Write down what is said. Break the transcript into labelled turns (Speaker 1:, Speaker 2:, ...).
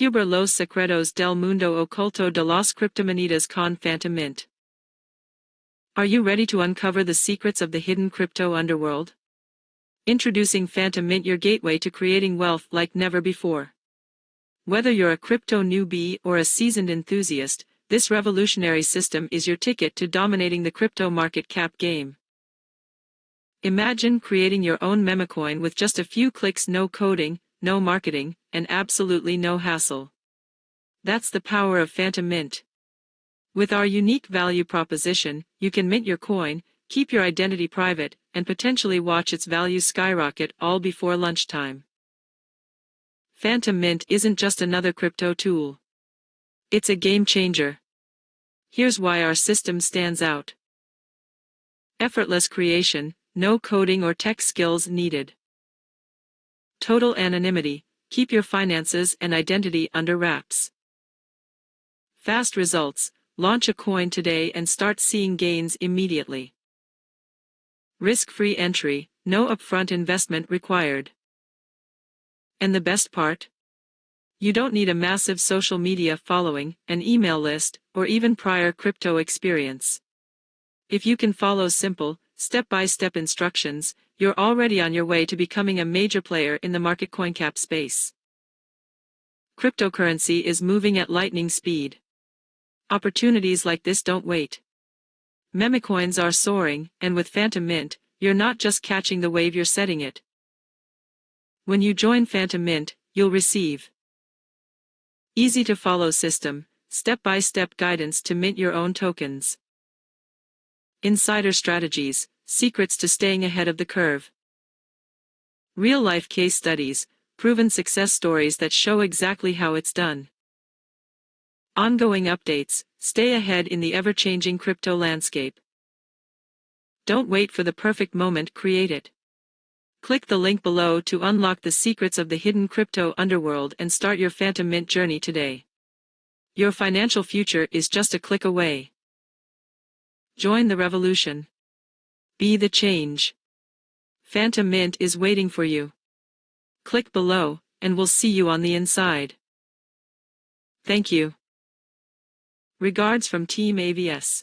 Speaker 1: Descubrir los secretos del mundo oculto de las criptomonedas con Phantom Mint. Are you ready to uncover the secrets of the hidden crypto underworld? Introducing Phantom Mint, your gateway to creating wealth like never before. Whether you're a crypto newbie or a seasoned enthusiast, this revolutionary system is your ticket to dominating the crypto market cap game. Imagine creating your own memecoin with just a few clicks, no coding, no marketing, and absolutely no hassle. That's the power of Phantom Mint. With our unique value proposition, you can mint your coin, keep your identity private, and potentially watch its value skyrocket all before lunchtime. Phantom Mint isn't just another crypto tool. It's a game changer. Here's why our system stands out. Effortless creation, no coding or tech skills needed. Total anonymity, keep your finances and identity under wraps. Fast results, launch a coin today and start seeing gains immediately. Risk-free entry, no upfront investment required. And the best part? You don't need a massive social media following, an email list, or even prior crypto experience. If you can follow simple, step-by-step instructions, you're already on your way to becoming a major player in the MarketCoinCap space. Cryptocurrency is moving at lightning speed. Opportunities like this don't wait. Memecoins are soaring, and with Phantom Mint, you're not just catching the wave, you're setting it. When you join Phantom Mint, you'll receive easy-to-follow system, step-by-step guidance to mint your own tokens. Insider strategies, secrets to staying ahead of the curve. Real-life case studies, proven success stories that show exactly how it's done. Ongoing updates, stay ahead in the ever-changing crypto landscape. Don't wait for the perfect moment, create it. Click the link below to unlock the secrets of the hidden crypto underworld and start your Phantom Mint journey today. Your financial future is just a click away. Join the revolution. Be the change. Phantom Mint is waiting for you. Click below, and we'll see you on the inside. Thank you. Regards from Team AVS.